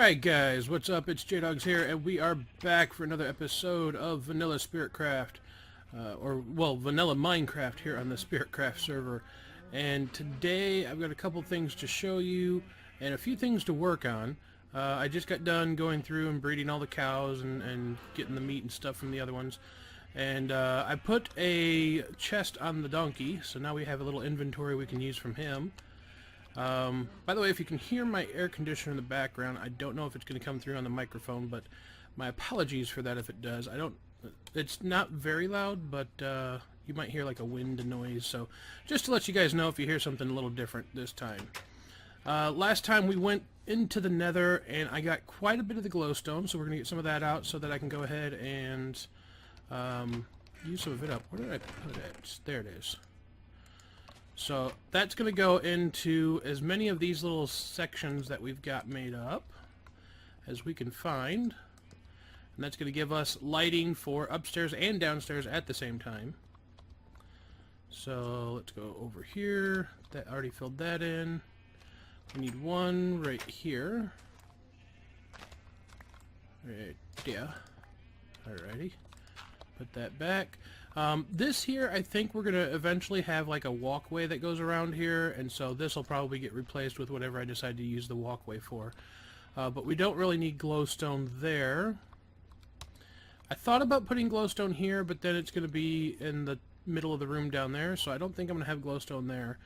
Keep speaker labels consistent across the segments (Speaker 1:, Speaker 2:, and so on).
Speaker 1: Alright guys, what's up? It's JDawgs here, and we are back for another episode of Vanilla Spiritcraft, Vanilla Minecraft here on the Spiritcraft server. And today I've got a couple things to show you, and a few things to work on. I just got done going through and breeding all the cows and getting the meat and stuff from the other ones. And I put a chest on the donkey, so now we have a little inventory we can use from him. By the way, if you can hear my air conditioner in the background, I don't know if it's going to come through on the microphone, but my apologies for that if it does. It's not very loud, but you might hear like a wind noise, so just to let you guys know if you hear something a little different this time. Last time we went into the nether, and I got quite a bit of the glowstone, so we're going to get some of that out so that I can go ahead and use some of it up. Where did I put it? There it is. So that's going to go into as many of these little sections that we've got made up as we can find. And that's going to give us lighting for upstairs and downstairs at the same time. So let's go over here. That already filled that in. We need one right here. Right, yeah. Alrighty. Put that back. This here, I think we're going to eventually have like a walkway that goes around here, and so this will probably get replaced with whatever I decide to use the walkway for. But we don't really need glowstone there. I thought about putting glowstone here, but then it's going to be in the middle of the room down there, so I don't think I'm going to have glowstone there.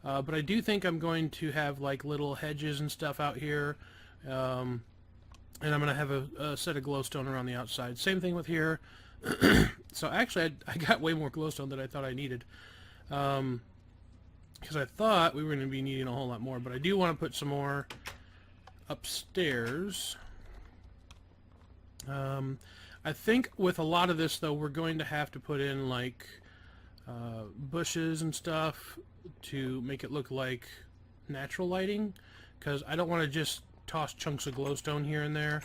Speaker 1: But I do think I'm going to have like little hedges and stuff out here, and I'm going to have a set of glowstone around the outside. Same thing with here. So actually I got way more glowstone than I thought I needed, because I thought we were going to be needing a whole lot more, but I do want to put some more upstairs. I think with a lot of this though, we're going to have to put in like bushes and stuff to make it look like natural lighting, because I don't want to just toss chunks of glowstone here and there.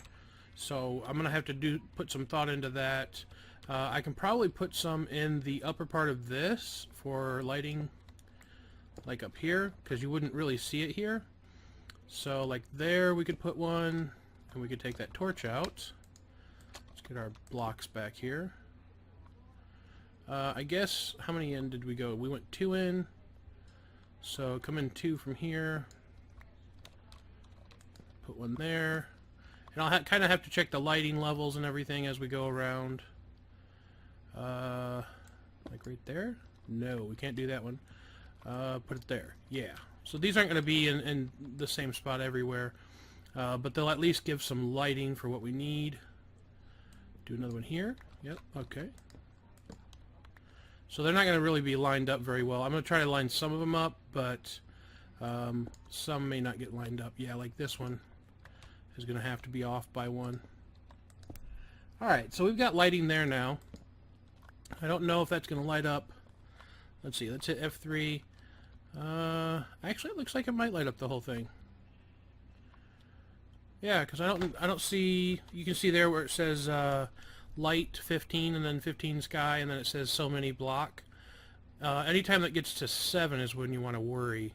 Speaker 1: So I'm gonna have to put some thought into that. I can probably put some in the upper part of this for lighting, like up here, because you wouldn't really see it here. So like there we could put one, and we could take that torch out. Let's get our blocks back here. I guess, how many in did we go? We went 2 in, so come in 2 from here. Put one there. And I'll kind of have to check the lighting levels and everything as we go around. Like right there? No, we can't do that one. Put it there. Yeah. So these aren't going to be in the same spot everywhere. But they'll at least give some lighting for what we need. Do another one here. Yep, okay. So they're not going to really be lined up very well. I'm going to try to line some of them up, but some may not get lined up. Yeah, like this one is going to have to be off by 1. Alright, so we've got lighting there now. I don't know if that's going to light up. Let's see, let's hit F3. Actually, it looks like it might light up the whole thing. Yeah, because I don't see... You can see there where it says light 15 and then 15 sky, and then it says so many block. Anytime that gets to 7 is when you want to worry.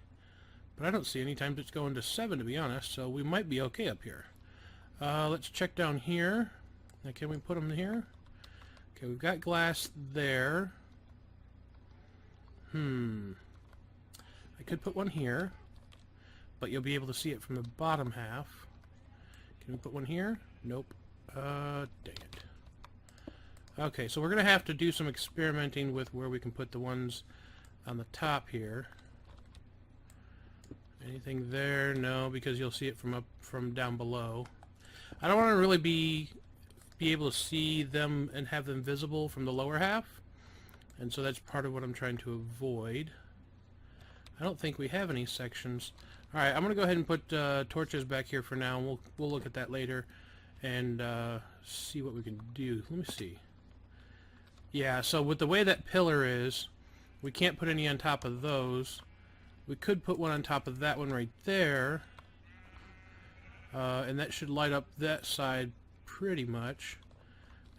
Speaker 1: But I don't see any times it's going to 7, to be honest, so we might be okay up here. Let's check down here. Now, can we put them here? Okay, we've got glass there. I could put one here, but you'll be able to see it from the bottom half. Can we put one here? Nope. Dang it. Okay, so we're going to have to do some experimenting with where we can put the ones on the top here. Anything there? No, because you'll see it from down below. I don't want to really be able to see them and have them visible from the lower half, and so that's part of what I'm trying to avoid. I don't think we have any sections. Alright, I'm going to go ahead and put torches back here for now, and we'll look at that later and see what we can do. Let me see. Yeah, so with the way that pillar is, we can't put any on top of those. We could put one on top of that one right there, and that should light up that side pretty much.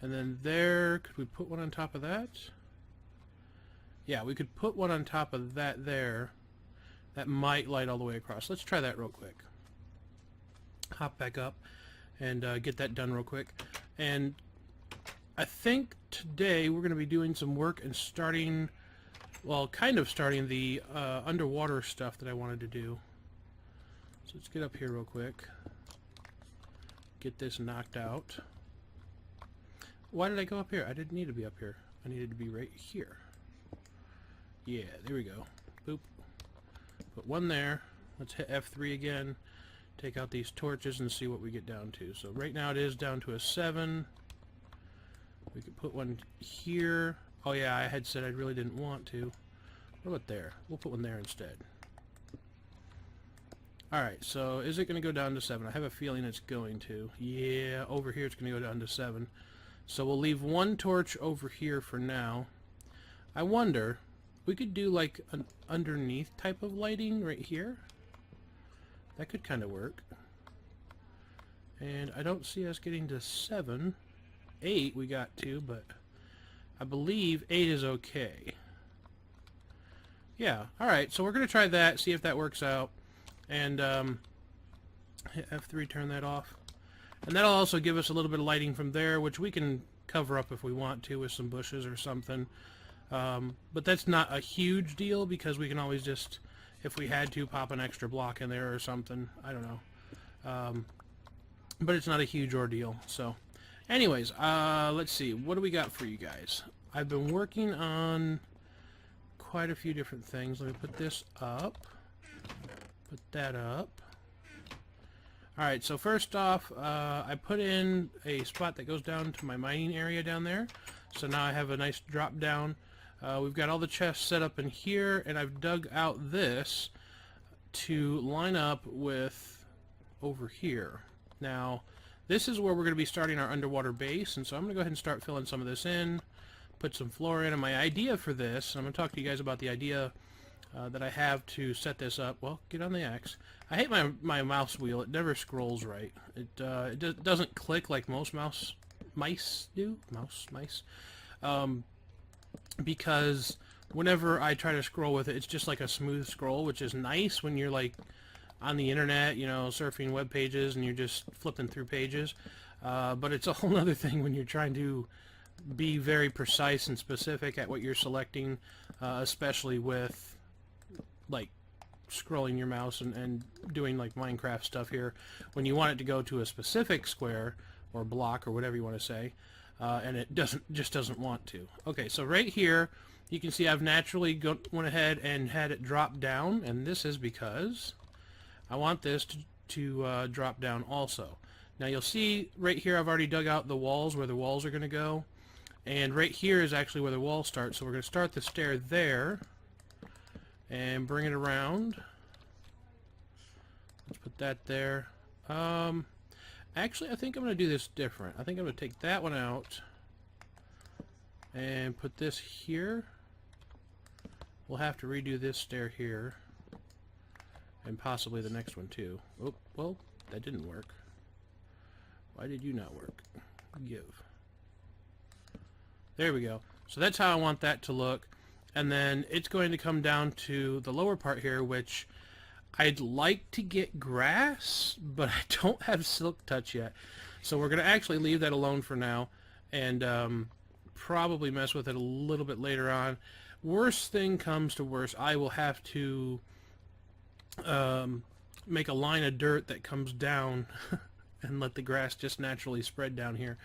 Speaker 1: And then there, could we put one on top of that? Yeah, we could put one on top of that there. That might light all the way across. Let's try that real quick. Hop back up. and get that done real quick. And I think today we're going to be doing some work and starting, well, kind of starting the underwater stuff that I wanted to do. So let's get up here real quick. Get this knocked out. Why did I go up here? I didn't need to be up here. I needed to be right here. Yeah, there we go. Boop. Put one there. Let's hit F3 again. Take out these torches and see what we get down to. So right now it is down to a 7. We could put one here. Oh yeah, I had said I really didn't want to. What about there? We'll put one there instead. Alright, so is it going to go down to 7? I have a feeling it's going to. Yeah, over here it's going to go down to 7. So we'll leave one torch over here for now. I wonder, we could do like an underneath type of lighting right here. That could kind of work. And I don't see us getting to 7. 8 we got to, but I believe 8 is okay. Yeah, alright, so we're going to try that, see if that works out. And hit F3, turn that off. And that'll also give us a little bit of lighting from there, which we can cover up if we want to with some bushes or something. But that's not a huge deal because we can always just, if we had to, pop an extra block in there or something. I don't know. But it's not a huge ordeal. So anyways, let's see. What do we got for you guys? I've been working on quite a few different things. Let me put this up. Put that up. Alright, so first off, I put in a spot that goes down to my mining area down there. So now I have a nice drop down. We've got all the chests set up in here, and I've dug out this to line up with over here. Now, this is where we're going to be starting our underwater base, and so I'm going to go ahead and start filling some of this in, put some floor in, and my idea for this, I'm going to talk to you guys about the idea that I have to set this up. Well, get on the X. I hate my mouse wheel. It never scrolls right. It doesn't click like most mice do. Mice. Because whenever I try to scroll with it, it's just like a smooth scroll, which is nice when you're like on the internet, you know, surfing web pages and you're just flipping through pages. But it's a whole other thing when you're trying to be very precise and specific at what you're selecting, especially with like scrolling your mouse and doing like Minecraft stuff here when you want it to go to a specific square or block or whatever you want to say, and it just doesn't want to. Okay, so right here you can see I've naturally went ahead and had it drop down, and this is because I want this to drop down also. Now you'll see right here I've already dug out the walls where the walls are going to go, and right here is actually where the wall starts, so we're going to start the stair there and bring it around. Let's put that there. Actually, I think I'm going to do this different. I think I'm going to take that one out and put this here. We'll have to redo this stair here and possibly the next one too. Oh, well, that didn't work. Why did you not work? Give. There we go. So that's how I want that to look. And then it's going to come down to the lower part here, which I'd like to get grass, but I don't have silk touch yet. So we're going to actually leave that alone for now and probably mess with it a little bit later on. Worst thing comes to worst, I will have to make a line of dirt that comes down and let the grass just naturally spread down here,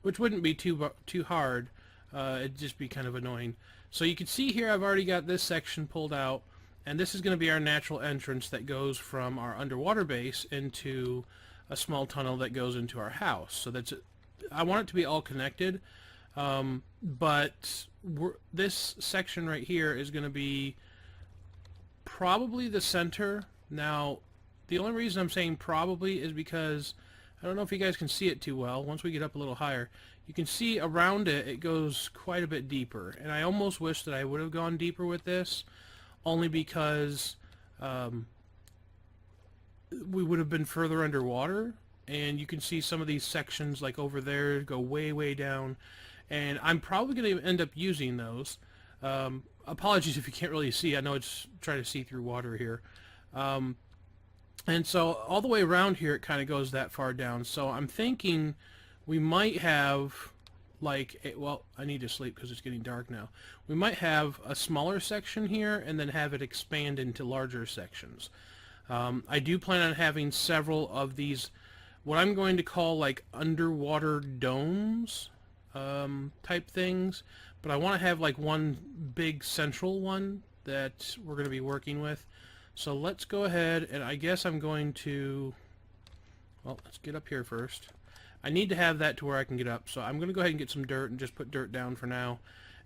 Speaker 1: which wouldn't be too hard. It'd just be kind of annoying. So you can see here I've already got this section pulled out, and this is going to be our natural entrance that goes from our underwater base into a small tunnel that goes into our house. So I want it to be all connected, but this section right here is going to be probably the center. Now, the only reason I'm saying probably is because I don't know if you guys can see it too well. Once we get up a little higher, you can see around it, it goes quite a bit deeper. And I almost wish that I would have gone deeper with this, only because we would have been further underwater. And you can see some of these sections, like over there, go way, way down. And I'm probably going to end up using those. Apologies if you can't really see. I know it's trying to see through water here. And so all the way around here it kind of goes that far down. So I'm thinking we might have like well, I need to sleep because it's getting dark now. We might have a smaller section here and then have it expand into larger sections. I do plan on having several of these, what I'm going to call like underwater domes type things, but I want to have like one big central one that we're going to be working with. So let's go ahead, and I guess I'm going to, well, let's get up here first. I need to have that to where I can get up, so I'm going to go ahead and get some dirt and just put dirt down for now.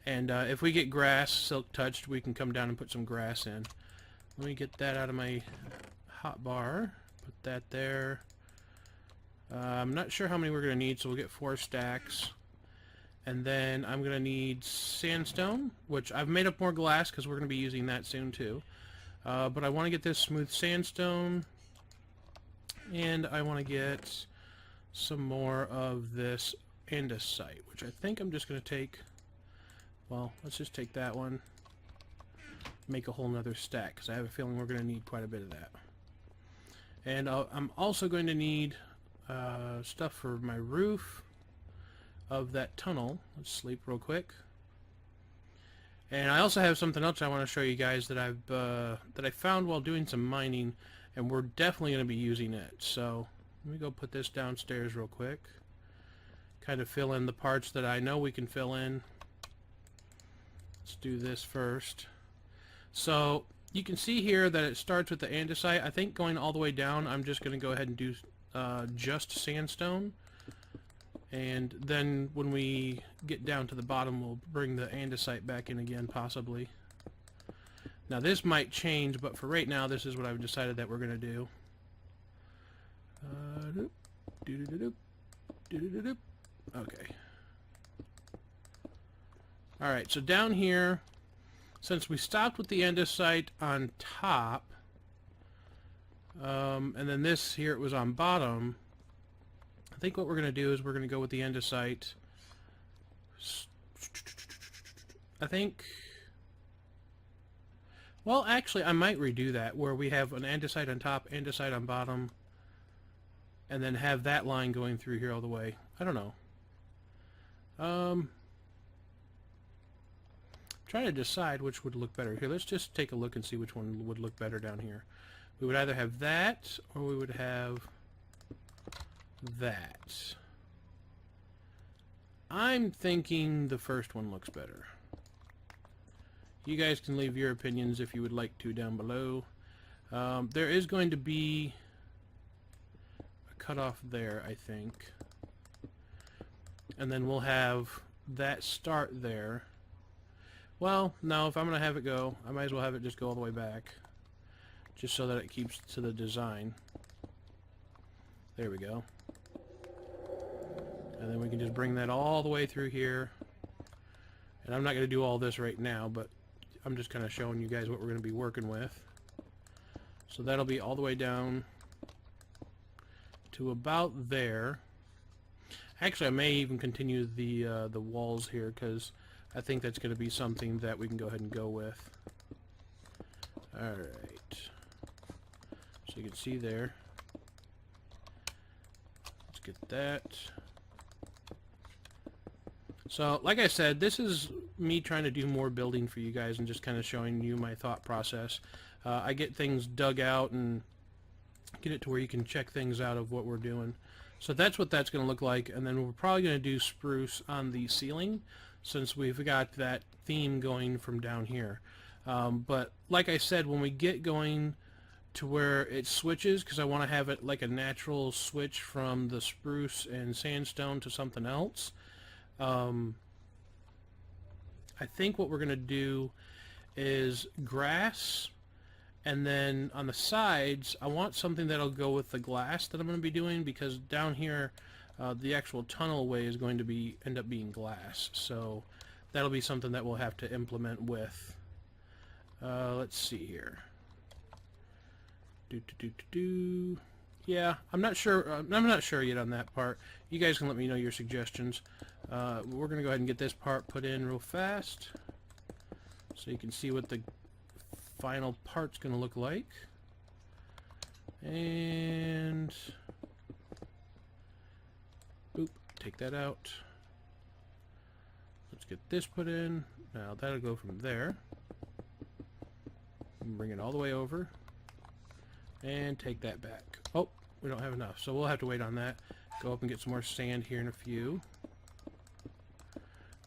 Speaker 1: And if we get grass silk touched, we can come down and put some grass in. Let me get that out of my hot bar. Put that there. I'm not sure how many we're going to need, so we'll get 4 stacks. And then I'm going to need sandstone, which I've made up more glass because we're going to be using that soon too. But I want to get this smooth sandstone, and I want to get some more of this andesite, which I think I'm just going to take, well, let's just take that one, make a whole nother stack, because I have a feeling we're going to need quite a bit of that. And I'm also going to need stuff for my roof of that tunnel. Let's sleep real quick. And I also have something else I want to show you guys that I found while doing some mining, and we're definitely going to be using it. So let me go put this downstairs real quick. Kind of fill in the parts that I know we can fill in. Let's do this first. So you can see here that it starts with the andesite. I think going all the way down, I'm just going to go ahead and do just sandstone. And then when we get down to the bottom, we'll bring the andesite back in again, possibly. Now this might change, but for right now, this is what I've decided that we're going to do. Okay. Alright, so down here, since we stopped with the andesite on top, and then this here, it was on bottom, I think what we're going to do is we're going to go with the andesite. I think, well, actually, I might redo that, where we have an andesite on top, andesite on bottom, and then have that line going through here all the way. I don't know. Trying to decide which would look better. Here, let's just take a look and see which one would look better down here. We would either have that, or we would have that. I'm thinking the first one looks better. You guys can leave your opinions if you would like to down below. There is going to be a cutoff there, I think. And then we'll have that start there. Well, no, if I'm going to have it go, I might as well have it just go all the way back. Just so that it keeps to the design. There we go. And then we can just bring that all the way through here. And I'm not going to do all this right now, but I'm just kind of showing you guys what we're going to be working with. So that'll be all the way down to about there. Actually, I may even continue the walls here, because I think that's going to be something that we can go ahead and go with. Alright. So you can see there. Let's get that. So, like I said, this is me trying to do more building for you guys and just kind of showing you my thought process. I get things dug out and get it to where you can check things out of what we're doing. So that's what that's going to look like, and then we're probably going to do spruce on the ceiling since we've got that theme going from down here. But like I said, when we get going to where it switches, because I want to have it like a natural switch from the spruce and sandstone to something else, I think what we're going to do is grass, and then on the sides I want something that'll go with the glass that I'm going to be doing, because down here the actual tunnelway is going to end up being glass, so that'll be something that we'll have to implement with. Let's see here. Yeah, I'm not sure yet on that part. You guys can let me know your suggestions. We're going to go ahead and get this part put in real fast so you can see what the final part's going to look like. And boop, take that out. Let's get this put in. Now that'll go from there. Bring it all the way over. And take that back. Oh, we don't have enough, so we'll have to wait on that. Go up and get some more sand here in a few.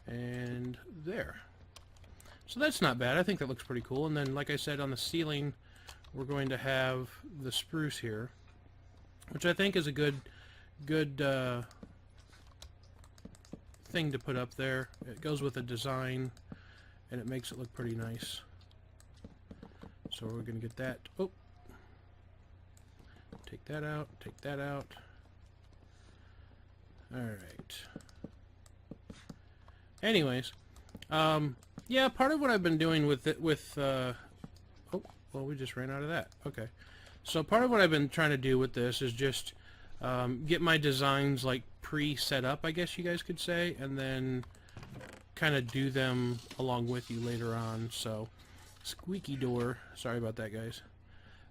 Speaker 1: And there. So that's not bad. I think that looks pretty cool. And then, like I said, on the ceiling, we're going to have the spruce here, which I think is a good thing to put up there. It goes with the design, and it makes it look pretty nice. So we're going to get that. Oh, take that out. Take that out. All right. Anyways, yeah, part of what I've been doing with it, oh, well, we just ran out of that. Okay. So part of what I've been trying to do with this is just get my designs like pre-set up, I guess you guys could say, and then kind of do them along with you later on. So, squeaky door. Sorry about that, guys.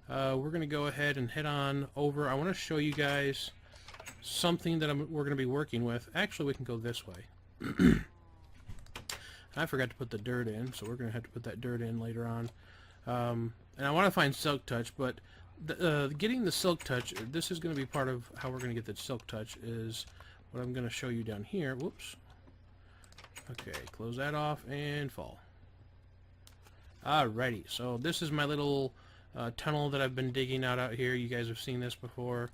Speaker 1: We're going to go ahead and head on over. I want to show you guys something that we're going to be working with. Actually, we can go this way. I forgot to put the dirt in, so we're going to have to put that dirt in later on. And I want to find Silk Touch, but getting the Silk Touch, this is going to be part of how we're going to get the Silk Touch, is what I'm going to show you down here. Whoops. Okay, close that off and fall. Alrighty, so this is my little tunnel that I've been digging out here. You guys have seen this before.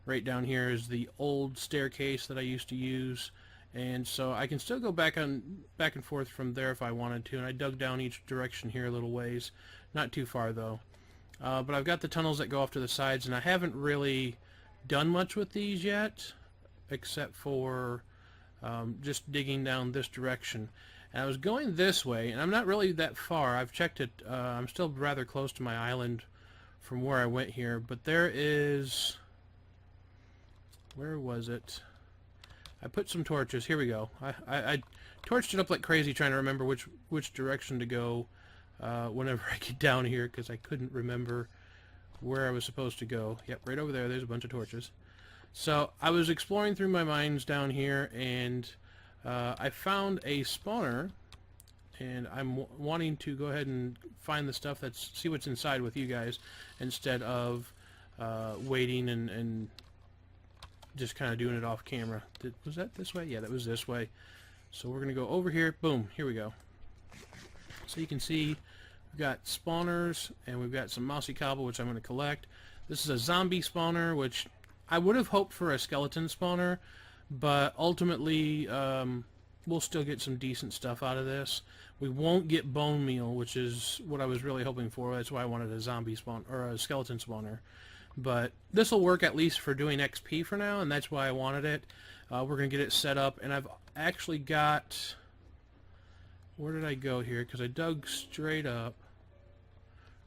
Speaker 1: Right down here is the old staircase that I used to use. And so I can still go back and forth from there if I wanted to, and I dug down each direction here a little ways. Not too far, though. But I've got the tunnels that go off to the sides, and I haven't really done much with these yet, except for just digging down this direction. And I was going this way, and I'm not really that far. I've checked it. I'm still rather close to my island from where I went here, but there is... Where was it? I put some torches. Here we go. I torched it up like crazy trying to remember which direction to go whenever I get down here, because I couldn't remember where I was supposed to go. Yep, right over there. There's a bunch of torches. So I was exploring through my mines down here, and I found a spawner, and I'm wanting to go ahead and find the stuff see what's inside with you guys, instead of waiting and just kind of doing it off camera. Was that this way? Yeah, that was this way. So we're going to go over here. Boom. Here we go. So you can see we've got spawners, and we've got some mossy cobble, which I'm going to collect. This is a zombie spawner, which I would have hoped for a skeleton spawner, but ultimately we'll still get some decent stuff out of this. We won't get bone meal, which is what I was really hoping for. That's why I wanted a zombie spawn or a skeleton spawner. But this will work at least for doing XP for now, and that's why I wanted it. We're going to get it set up, and I've actually got... Where did I go here? Because I dug straight up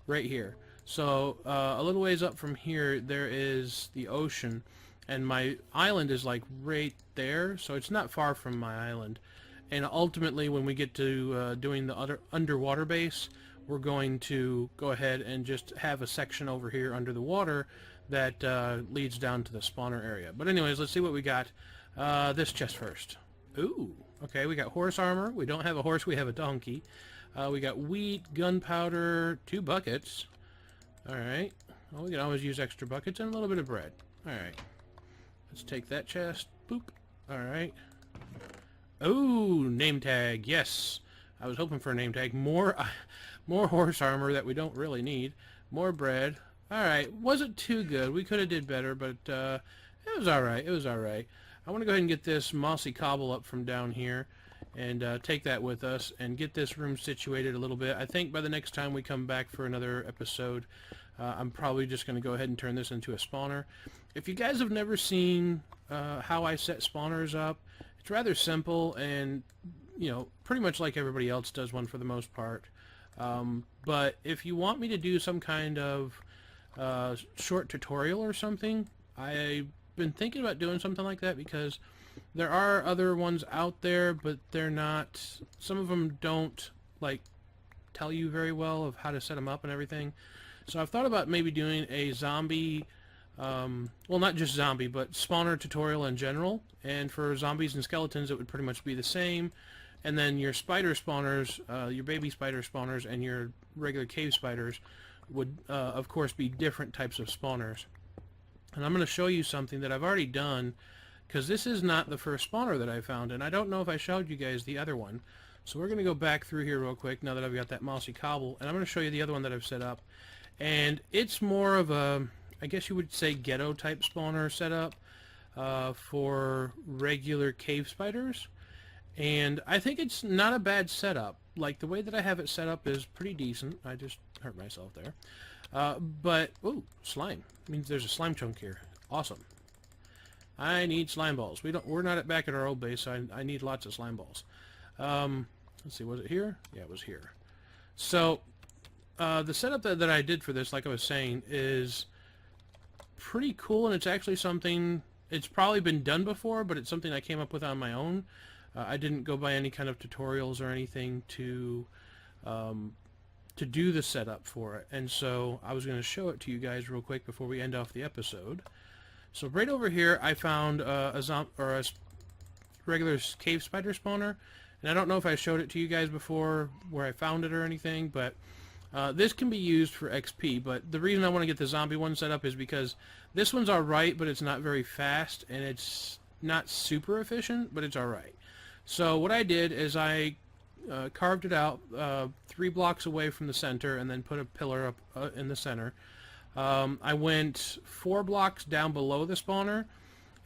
Speaker 1: right here. So a little ways up from here, there is the ocean, and my island is like right there, so it's not far from my island. And ultimately, when we get to doing the underwater base, we're going to go ahead and just have a section over here under the water that leads down to the spawner area. But anyways, let's see what we got. This chest first. Ooh, okay, we got horse armor. We don't have a horse, we have a donkey. We got wheat, gunpowder, 2 buckets. Alright, well, we can always use extra buckets, and a little bit of bread. Alright, let's take that chest. Boop. Alright. Ooh, name tag, yes. I was hoping for a name tag. More horse armor that we don't really need. More bread. Alright, wasn't too good. We could have did better, but it was alright. It was alright. I want to go ahead and get this mossy cobble up from down here and take that with us and get this room situated a little bit. I think by the next time we come back for another episode, I'm probably just going to go ahead and turn this into a spawner. If you guys have never seen how I set spawners up, it's rather simple, and you know, pretty much like everybody else does one for the most part. But if you want me to do some kind of short tutorial or something, I've been thinking about doing something like that, because there are other ones out there, but they're not, some of them don't like tell you very well of how to set them up and everything. So I've thought about maybe doing a zombie well, not just zombie, but spawner tutorial in general. And for zombies and skeletons, it would pretty much be the same. And then your spider spawners, your baby spider spawners, and your regular cave spiders would, of course, be different types of spawners. And I'm going to show you something that I've already done, because this is not the first spawner that I found, and I don't know if I showed you guys the other one. So we're going to go back through here real quick now that I've got that mossy cobble, and I'm going to show you the other one that I've set up. And it's more of a, I guess you would say, ghetto type spawner setup for regular cave spiders. And I think it's not a bad setup. Like, the way that I have it set up is pretty decent. I just hurt myself there. But, ooh, slime. Means there's a slime chunk here. Awesome. I need slime balls. We're not back at our old base, so I need lots of slime balls. Let's see, was it here? Yeah, it was here. So, the setup that I did for this, like I was saying, is pretty cool, and it's actually something, it's probably been done before, but it's something I came up with on my own. I didn't go by any kind of tutorials or anything to do the setup for it, and so I was going to show it to you guys real quick before we end off the episode. So right over here, I found a regular cave spider spawner, and I don't know if I showed it to you guys before where I found it or anything, but this can be used for XP. But the reason I want to get the zombie one set up is because this one's alright, but it's not very fast, and it's not super efficient, but it's alright. So what I did is I carved it out 3 blocks away from the center and then put a pillar up in the center. I went 4 blocks down below the spawner,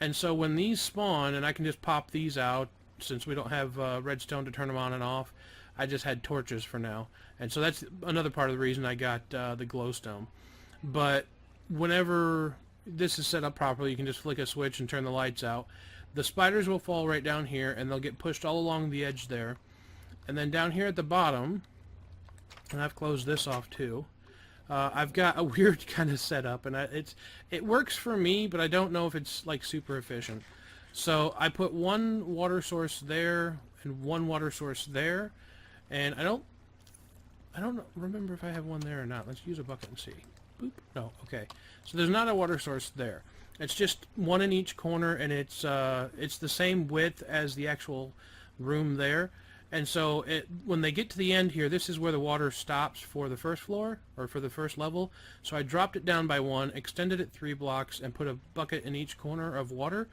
Speaker 1: and so when these spawn, and I can just pop these out since we don't have redstone to turn them on and off, I just had torches for now. And so that's another part of the reason I got the glowstone. But whenever this is set up properly, you can just flick a switch and turn the lights out. The spiders will fall right down here, and they'll get pushed all along the edge there. And then down here at the bottom, and I've closed this off too, I've got a weird kind of setup, and it works for me, but I don't know if it's like super efficient. So I put 1 water source there and 1 water source there, and I don't remember if I have one there or not. Let's use a bucket and see. Boop. No. Okay. So there's not a water source there. It's just 1 in each corner, and it's the same width as the actual room there. And so when they get to the end here, this is where the water stops for the first floor, or for the first level. So I dropped it down by 1, extended it 3 blocks, and put a bucket in each corner of water.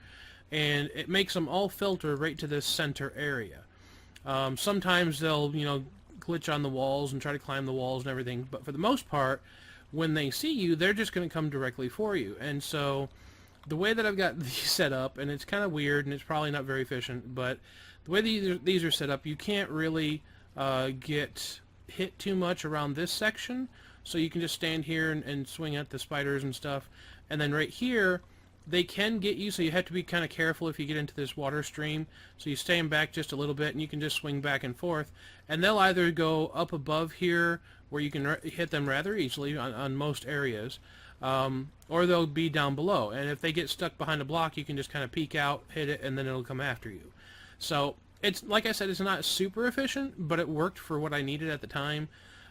Speaker 1: And it makes them all filter right to this center area. Sometimes they'll, glitch on the walls and try to climb the walls and everything. But for the most part, when they see you, they're just going to come directly for you. And so the way that I've got these set up, and it's kind of weird, and it's probably not very efficient, but the way these are set up, you can't really get hit too much around this section, so you can just stand here and swing at the spiders and stuff. And then right here, they can get you, so you have to be kind of careful if you get into this water stream. So you stand back just a little bit, and you can just swing back and forth. And they'll either go up above here, where you can hit them rather easily on most areas, or they'll be down below. And if they get stuck behind a block, you can just kind of peek out, hit it, and then it'll come after you. So it's, like I said, it's not super efficient, but it worked for what I needed at the time.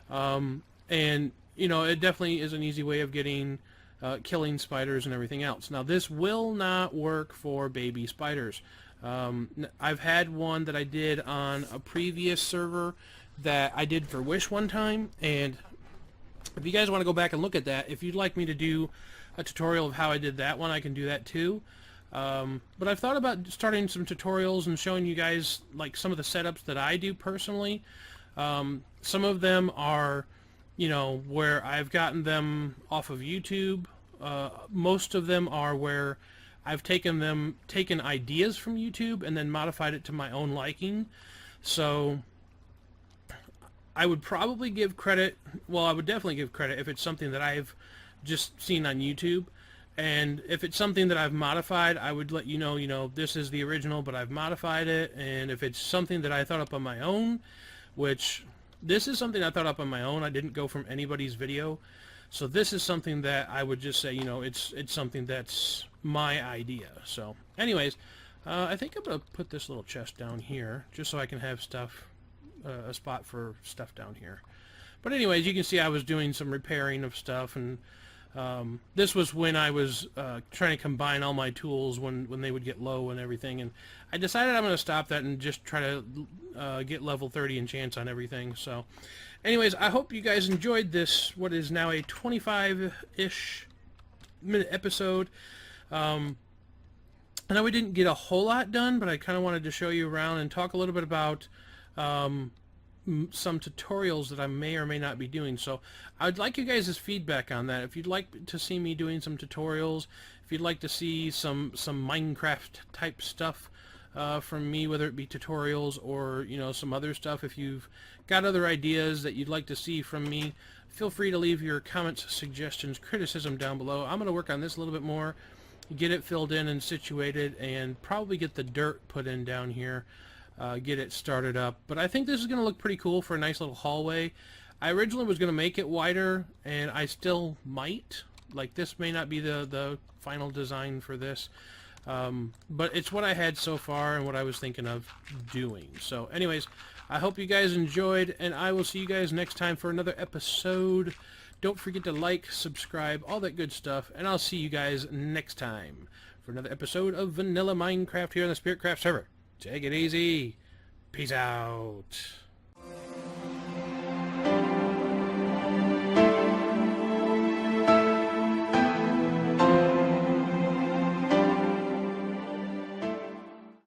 Speaker 1: And it definitely is an easy way of getting killing spiders and everything else. Now this will not work for baby spiders. I've had one that I did on a previous server that I did for Wish one time, and if you guys want to go back and look at that, if you'd like me to do a tutorial of how I did that one, I can do that too. But I've thought about starting some tutorials and showing you guys like some of the setups that I do personally. Some of them are, where I've gotten them off of YouTube. Most of them are where I've taken ideas from YouTube and then modified it to my own liking. So I would probably give credit, well, I would definitely give credit if it's something that I've just seen on YouTube. And if it's something that I've modified, I would let you know, this is the original, but I've modified it. And if it's something that I thought up on my own, which this is something I thought up on my own, I didn't go from anybody's video. So this is something that I would just say, it's something that's my idea. So anyways, I think I'm going to put this little chest down here just so I can have stuff, a spot for stuff down here. But anyways, you can see I was doing some repairing of stuff, and This was when I was trying to combine all my tools when they would get low and everything, and I decided I'm going to stop that and just try to get level 30 enchants on everything. So anyways, I hope you guys enjoyed this, what is now a 25-ish minute episode. I know we didn't get a whole lot done, but I kind of wanted to show you around and talk a little bit about some tutorials that I may or may not be doing. So I'd like you guys' feedback on that. If you'd like to see me doing some tutorials, if you'd like to see some Minecraft type stuff from me, whether it be tutorials or some other stuff, if you've got other ideas that you'd like to see from me, feel free to leave your comments, suggestions, criticism down below. I'm going to work on this a little bit more, get it filled in and situated, and probably get the dirt put in down here, get it started up. But I think this is going to look pretty cool for a nice little hallway. I originally was going to make it wider, and I still might. Like, this may not be the final design for this, but it's what I had so far and what I was thinking of doing. So anyways, I hope you guys enjoyed, and I will see you guys next time for another episode. Don't forget to like, subscribe, all that good stuff, and I'll see you guys next time for another episode of Vanilla Minecraft here on the Spiritcraft Server. Take it easy. Peace out.